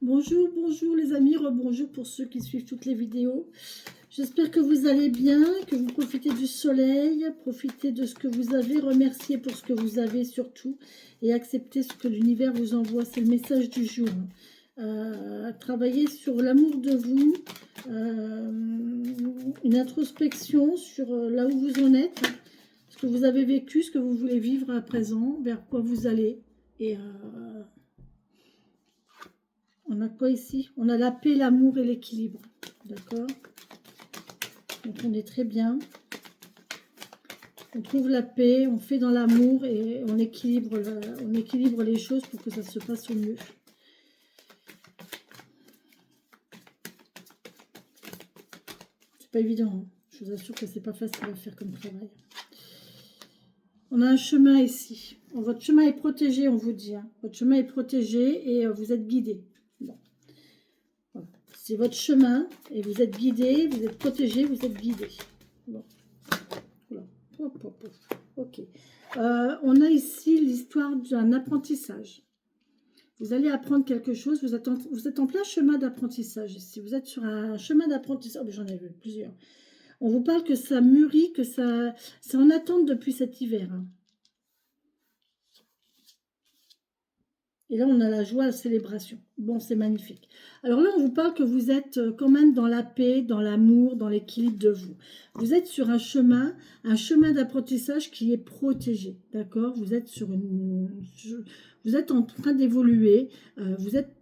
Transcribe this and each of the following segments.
Bonjour, bonjour les amis, rebonjour pour ceux qui suivent toutes les vidéos. J'espère que vous allez bien, que vous profitez du soleil, profitez de ce que vous avez, remerciez pour ce que vous avez surtout et acceptez ce que l'univers vous envoie. C'est le message du jour. Travaillez sur l'amour de vous, une introspection sur là où vous en êtes, ce que vous avez vécu, ce que vous voulez vivre à présent, vers quoi vous allez. Et on a quoi ici? On a la paix, l'amour et l'équilibre. D'accord? Donc on est très bien. On trouve la paix, on fait dans l'amour et on équilibre les choses pour que ça se passe au mieux. C'est pas évident, hein. Je vous assure que c'est pas facile à faire comme travail. On a un chemin ici. Votre chemin est protégé, on vous dit. Hein. Votre chemin est protégé et vous êtes guidé. Bon. Voilà. C'est votre chemin et vous êtes guidé, vous êtes protégé, vous êtes guidé. Bon. Voilà. Hop, hop, hop. Ok. On a ici l'histoire d'un apprentissage. Vous allez apprendre quelque chose. Vous êtes en plein chemin d'apprentissage ici. Vous êtes sur un chemin d'apprentissage. Oh, j'en ai vu plusieurs. On vous parle que ça mûrit, que ça, c'est en attente depuis cet hiver. Hein. Et là, on a la joie, la célébration. Bon, c'est magnifique. Alors là, on vous parle que vous êtes quand même dans la paix, dans l'amour, dans l'équilibre de vous. Vous êtes sur un chemin d'apprentissage qui est protégé. D'accord? Vous êtes vous êtes en train d'évoluer. Vous êtes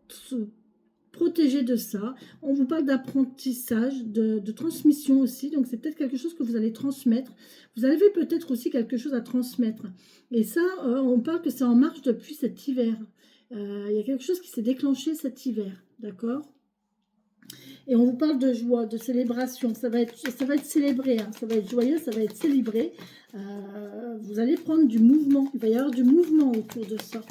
protégé de ça. On vous parle d'apprentissage, de transmission aussi. Donc, c'est peut-être quelque chose que vous allez transmettre. Vous avez peut-être aussi quelque chose à transmettre. Et ça, on parle que c'est en marche depuis cet hiver. Il y a quelque chose qui s'est déclenché cet hiver, d'accord? Et on vous parle de joie, de célébration. Ça va être célébré, hein. Ça va être joyeux, ça va être célébré. Vous allez prendre du mouvement. Il va y avoir du mouvement autour de ça.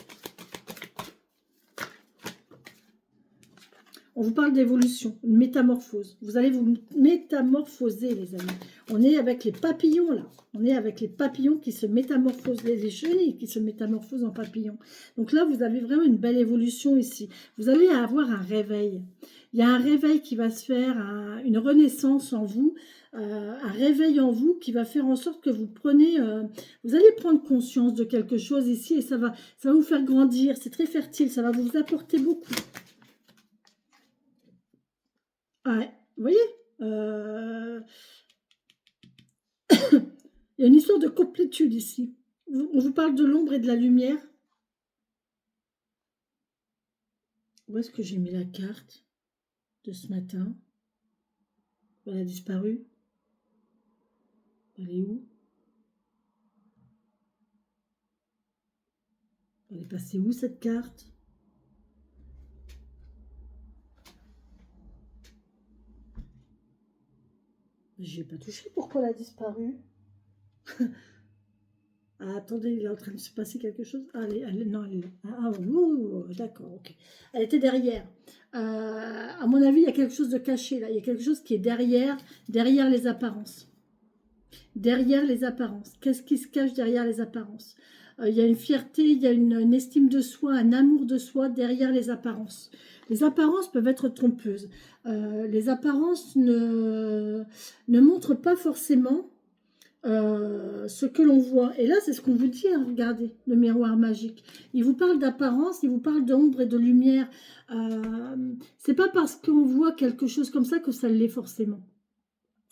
On vous parle d'évolution, une métamorphose. Vous allez vous métamorphoser, les amis. On est avec les papillons, là. On est avec les papillons qui se métamorphosent, les chenilles qui se métamorphosent en papillons. Donc là, vous avez vraiment une belle évolution ici. Vous allez avoir un réveil. Il y a un réveil qui va se faire, une renaissance en vous, un réveil en vous qui va faire en sorte que vous prenez... vous allez prendre conscience de quelque chose ici et ça va vous faire grandir. C'est très fertile, ça va vous apporter beaucoup. Ouais, vous voyez, il y a une histoire de complétude ici. On vous parle de l'ombre et de la lumière. Où est-ce que j'ai mis la carte de ce matin? Elle a disparu. Elle est où? Elle est passée où cette carte? J'ai pas touché. Pourquoi elle a disparu? Ah, attendez, il est en train de se passer quelque chose. Ah, non, elle est là. Ah, d'accord, ok. Elle était derrière. À mon avis, il y a quelque chose de caché là. Il y a quelque chose qui est derrière les apparences. Derrière les apparences. Qu'est-ce qui se cache derrière les apparences? Il y a une fierté, il y a une estime de soi, un amour de soi derrière les apparences. Les apparences peuvent être trompeuses. Les apparences ne montrent pas forcément ce que l'on voit. Et là, c'est ce qu'on vous dit, hein, regardez, le miroir magique. Il vous parle d'apparence, il vous parle d'ombre et de lumière. C'est pas parce qu'on voit quelque chose comme ça que ça l'est forcément.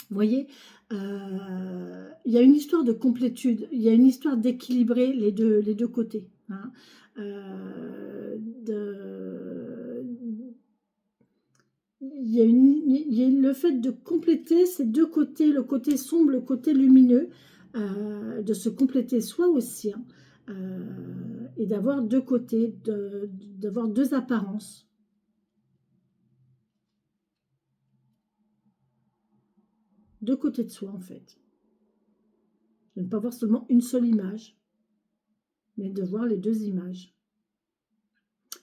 Vous voyez, il y a une histoire de complétude, il y a une histoire d'équilibrer les deux côtés. Hein. Il y a le fait de compléter ces deux côtés, le côté sombre, le côté lumineux, de se compléter soi aussi, hein, et d'avoir deux côtés, d'avoir deux apparences. Deux côtés de soi en fait. De ne pas voir seulement une seule image, mais de voir les deux images.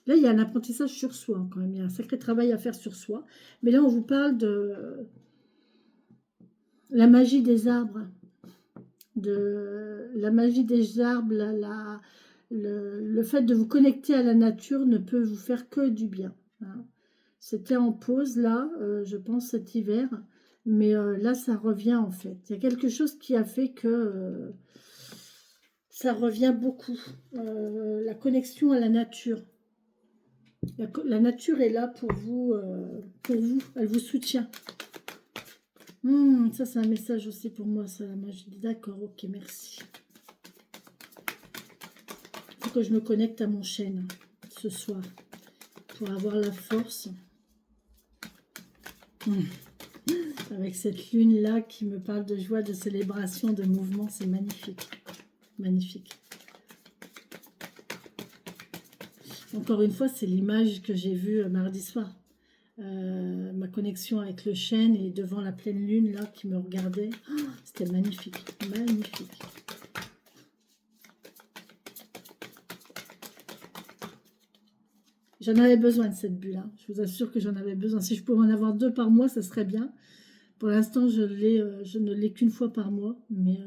Là, il y a un apprentissage sur soi hein, quand même, il y a un sacré travail à faire sur soi. Mais là, on vous parle de la magie des arbres, le fait de vous connecter à la nature ne peut vous faire que du bien. Hein. C'était en pause, là, je pense, cet hiver. Mais là, ça revient, en fait. Il y a quelque chose qui a fait que ça revient beaucoup. La connexion à la nature. La nature est là pour vous, pour vous. Elle vous soutient. Ça, c'est un message aussi pour moi, ça, la magie. D'accord, ok, merci. Il faut que je me connecte à mon chêne ce soir pour avoir la force. Avec cette lune-là qui me parle de joie, de célébration, de mouvement, c'est magnifique. Magnifique. Encore une fois, c'est l'image que j'ai vue mardi soir. Ma connexion avec le chêne et devant la pleine lune là qui me regardait. Oh, c'était magnifique. Magnifique. J'en avais besoin de cette bulle. Hein. Je vous assure que j'en avais besoin. Si je pouvais en avoir 2 par mois, ça serait bien. Pour l'instant, je ne l'ai qu'une fois par mois. Mais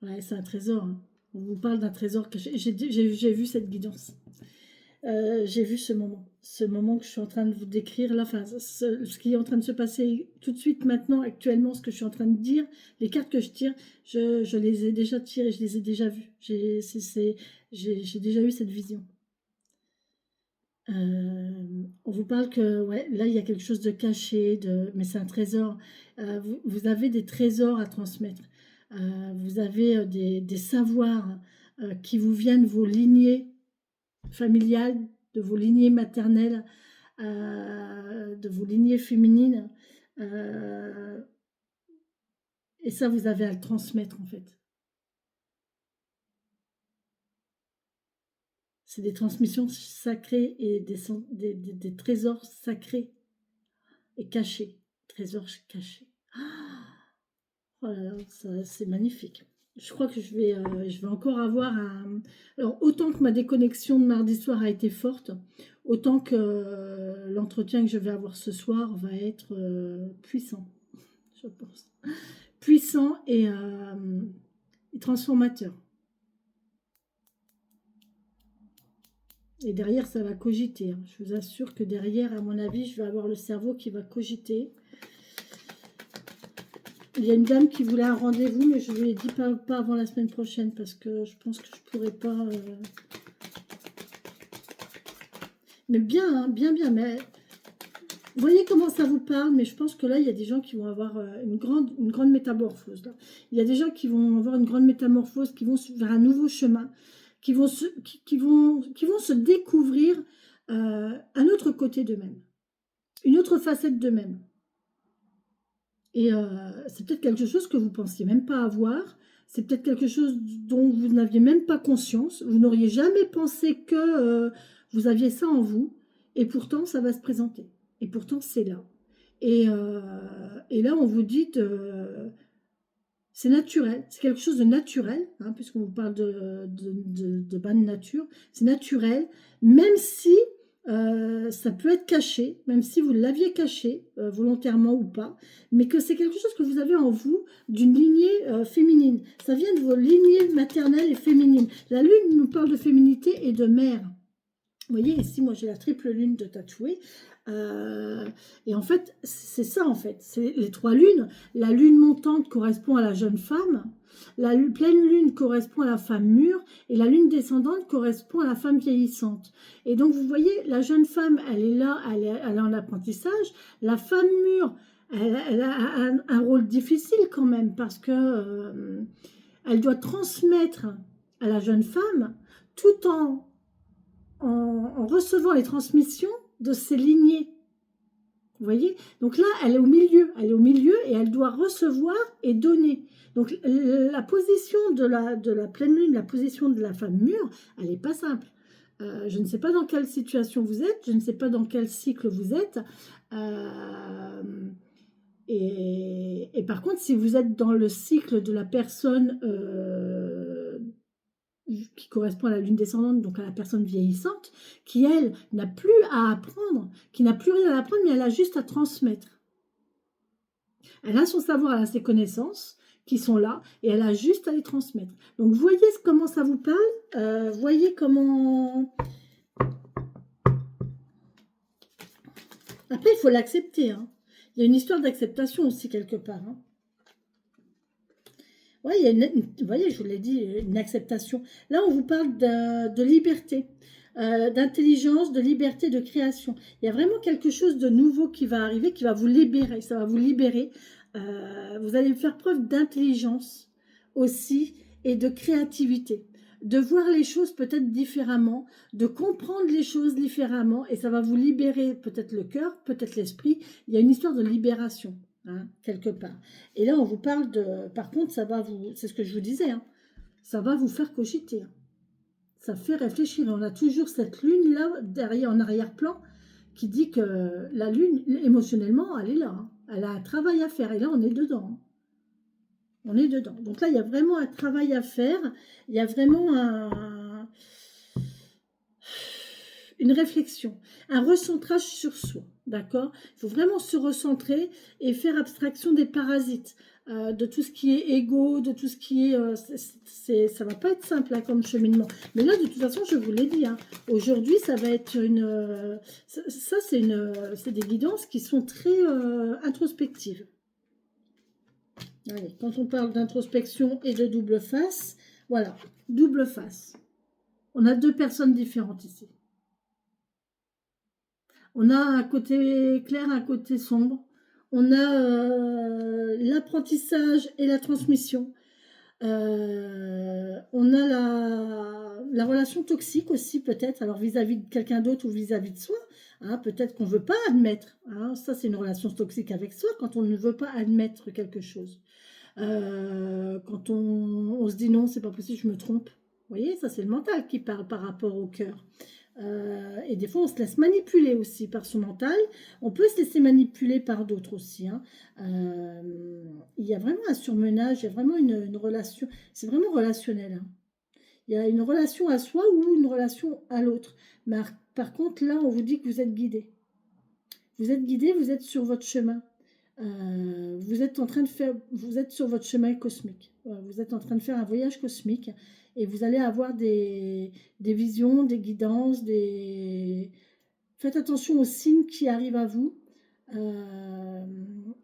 ouais, c'est un trésor. Hein. On vous parle d'un trésor que j'ai vu cette guidance. J'ai vu ce moment que je suis en train de vous décrire là, enfin ce qui est en train de se passer tout de suite maintenant, actuellement, ce que je suis en train de dire, les cartes que je tire, je les ai déjà tirées, je les ai déjà vues. J'ai déjà eu cette vision. On vous parle que ouais, là il y a quelque chose de caché, mais c'est un trésor. Vous avez des trésors à transmettre. Vous avez des savoirs qui vous viennent de vos lignées familiales, de vos lignées maternelles, de vos lignées féminines. Et ça, vous avez à le transmettre en fait. C'est des transmissions sacrées et des trésors sacrés et cachés. Trésors cachés. Oh là là, c'est magnifique. Je crois que je vais encore avoir un... Alors, autant que ma déconnexion de mardi soir a été forte, autant que l'entretien que je vais avoir ce soir va être puissant, je pense. Puissant et transformateur. Et derrière, ça va cogiter. Hein. Je vous assure que derrière, à mon avis, je vais avoir le cerveau qui va cogiter. Il y a une dame qui voulait un rendez-vous, mais je lui ai dit pas avant la semaine prochaine parce que je pense que je pourrais pas. Mais bien, hein, bien. Mais vous voyez comment ça vous parle, mais je pense que là, il y a des gens qui vont avoir une grande métamorphose. Là. Il y a des gens qui vont avoir une grande métamorphose, qui vont vers un nouveau chemin, qui vont se découvrir un autre côté d'eux-mêmes, une autre facette d'eux-mêmes. Et c'est peut-être quelque chose que vous ne pensiez même pas avoir. C'est peut-être quelque chose dont vous n'aviez même pas conscience. Vous n'auriez jamais pensé que vous aviez ça en vous. Et pourtant, ça va se présenter. Et pourtant, c'est là. Et là, on vous dit c'est naturel. C'est quelque chose de naturel, hein, puisqu'on vous parle de bonne nature. C'est naturel, même si ça peut être caché, même si vous l'aviez caché, volontairement ou pas, mais que c'est quelque chose que vous avez en vous, d'une lignée féminine. Ça vient de vos lignées maternelles et féminines. La lune nous parle de féminité et de mère. Vous voyez, ici, moi, j'ai la triple lune de tatouée. Et en fait, c'est ça, en fait. C'est les 3 lunes. La lune montante correspond à la jeune femme. La pleine lune correspond à la femme mûre. Et la lune descendante correspond à la femme vieillissante. Et donc, vous voyez, la jeune femme, elle est là, elle est en apprentissage. La femme mûre, elle a un rôle difficile quand même, parce que elle doit transmettre à la jeune femme, tout en recevant les transmissions de ses lignées. Vous voyez? Donc là, elle est au milieu et elle doit recevoir et donner. Donc la position de la pleine lune, la position de la femme mûre, elle n'est pas simple. Je ne sais pas dans quelle situation vous êtes, je ne sais pas dans quel cycle vous êtes. Et par contre, si vous êtes dans le cycle de la personne qui correspond à la lune descendante, donc à la personne vieillissante, qui, elle, n'a plus à apprendre, qui n'a plus rien à apprendre, mais elle a juste à transmettre. Elle a son savoir, elle a ses connaissances, qui sont là, et elle a juste à les transmettre. Donc, voyez comment ça vous parle, voyez comment... Après, il faut l'accepter, hein. Il y a une histoire d'acceptation aussi, quelque part, hein. Ouais, il y a vous voyez, je vous l'ai dit, une acceptation. Là, on vous parle de liberté, d'intelligence, de liberté, de création. Il y a vraiment quelque chose de nouveau qui va arriver, qui va vous libérer. Ça va vous libérer. Vous allez faire preuve d'intelligence aussi et de créativité. De voir les choses peut-être différemment, de comprendre les choses différemment. Et ça va vous libérer peut-être le cœur, peut-être l'esprit. Il y a une histoire de libération. Hein, quelque part. Et là, on vous parle de... Par contre, ça va vous... C'est ce que je vous disais, hein, ça va vous faire cogiter. Hein. Ça fait réfléchir. Et on a toujours cette lune-là, derrière, en arrière-plan, qui dit que la lune, émotionnellement, elle est là. Hein. Elle a un travail à faire. Et là, on est dedans. Hein. On est dedans. Donc là, il y a vraiment un travail à faire. Il y a vraiment une réflexion, un recentrage sur soi, d'accord? Il faut vraiment se recentrer et faire abstraction des parasites, de tout ce qui est égo, de tout ce qui est... ça va pas être simple hein, comme cheminement. Mais là, de toute façon, je vous l'ai dit, hein, aujourd'hui, ça va être une... ça, c'est des guidances qui sont très introspectives. Allez, quand on parle d'introspection et de double face, voilà, double face. On a deux personnes différentes ici. On a un côté clair, un côté sombre. On a l'apprentissage et la transmission. On a la relation toxique aussi, peut-être, alors vis-à-vis de quelqu'un d'autre ou vis-à-vis de soi. Hein, peut-être qu'on ne veut pas admettre. Hein, ça, c'est une relation toxique avec soi, quand on ne veut pas admettre quelque chose. Quand on se dit non, c'est pas possible, je me trompe. Vous voyez, ça, c'est le mental qui parle par rapport au cœur. Et des fois, on se laisse manipuler aussi par son mental. On peut se laisser manipuler par d'autres aussi. Hein. Il y a vraiment un surmenage, il y a vraiment une relation. C'est vraiment relationnel. Hein. Il y a une relation à soi ou une relation à l'autre. Mais par contre, là, on vous dit que vous êtes guidé. Vous êtes guidé, vous êtes sur votre chemin. Vous êtes en train de faire, vous êtes sur votre chemin cosmique. Vous êtes en train de faire un voyage cosmique et vous allez avoir des visions, des guidances, Faites attention aux signes qui arrivent à vous.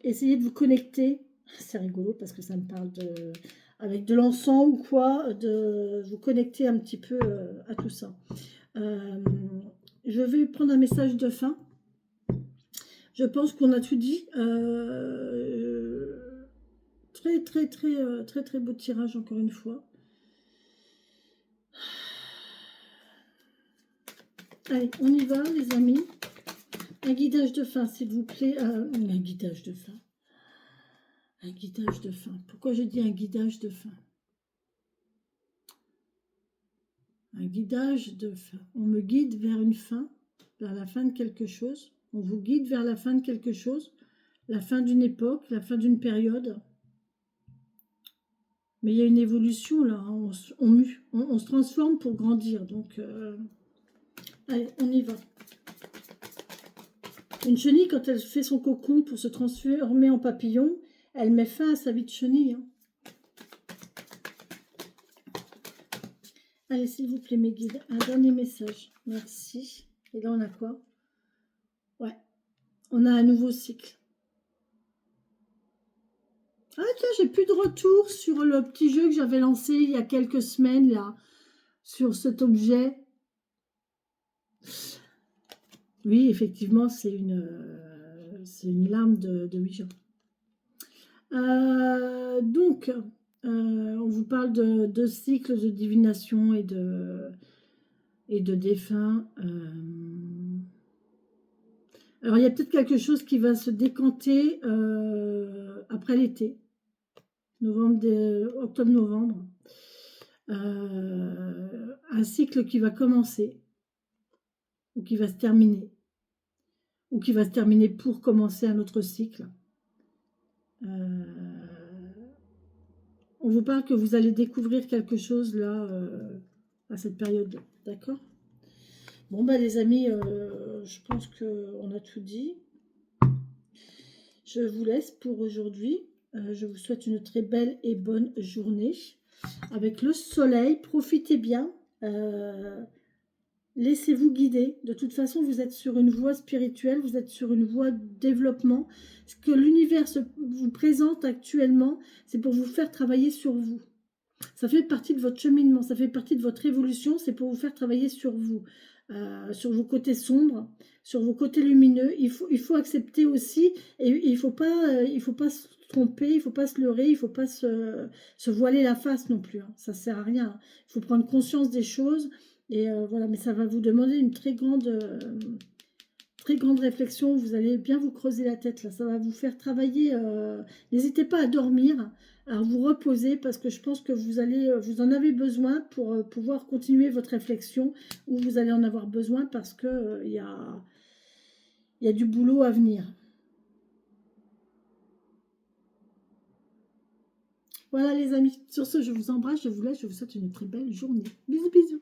Essayez de vous connecter. C'est rigolo parce que ça me parle avec de l'encens ou quoi, de vous connecter un petit peu à tout ça. Je vais prendre un message de fin. Je pense qu'on a tout dit. Très beau tirage encore une fois. Allez, on y va les amis. Un guidage de fin s'il vous plaît. Un guidage de fin. Un guidage de fin. Pourquoi je dis un guidage de fin? Un guidage de fin. On me guide vers une fin, vers la fin de quelque chose. On vous guide vers la fin de quelque chose, la fin d'une époque, la fin d'une période. Mais il y a une évolution là, hein. On se transforme pour grandir. Donc, allez, on y va. Une chenille, quand elle fait son cocon pour se transformer en papillon, elle met fin à sa vie de chenille. Hein. Allez, s'il vous plaît, mes guides, un dernier message. Merci. Et là, on a quoi? Ouais, on a un nouveau cycle. Ah tiens, j'ai plus de retour sur le petit jeu que j'avais lancé il y a quelques semaines, là, sur cet objet. Oui, effectivement, c'est une larme de Ouija. Donc, on vous parle de cycles de divination et de défunts. Alors, il y a peut-être quelque chose qui va se décanter après l'été, octobre-novembre. Un cycle qui va commencer, ou qui va se terminer, ou qui va se terminer pour commencer un autre cycle. On vous parle que vous allez découvrir quelque chose là, à cette période, d'accord? Bon, bah les amis, je pense qu'on a tout dit. Je vous laisse pour aujourd'hui. Je vous souhaite une très belle et bonne journée. Avec le soleil, profitez bien. Laissez-vous guider. De toute façon, vous êtes sur une voie spirituelle, vous êtes sur une voie de développement. Ce que l'univers vous présente actuellement, c'est pour vous faire travailler sur vous. Ça fait partie de votre cheminement, ça fait partie de votre évolution, c'est pour vous faire travailler sur vous, sur vos côtés sombres, sur vos côtés lumineux. Il faut accepter aussi, et il faut pas se tromper, il ne faut pas se leurrer, il ne faut pas se voiler la face non plus, hein. Ça ne sert à rien, hein. Il faut prendre conscience des choses, et voilà, mais ça va vous demander une très grande réflexion. Vous allez bien vous creuser la tête là, ça va vous faire travailler. N'hésitez pas à dormir, à vous reposer, parce que je pense que vous en avez besoin pour pouvoir continuer votre réflexion, ou vous allez en avoir besoin parce que il y a du boulot à venir. Voilà les amis, sur ce je vous embrasse, je vous laisse, je vous souhaite une très belle journée. Bisous bisous.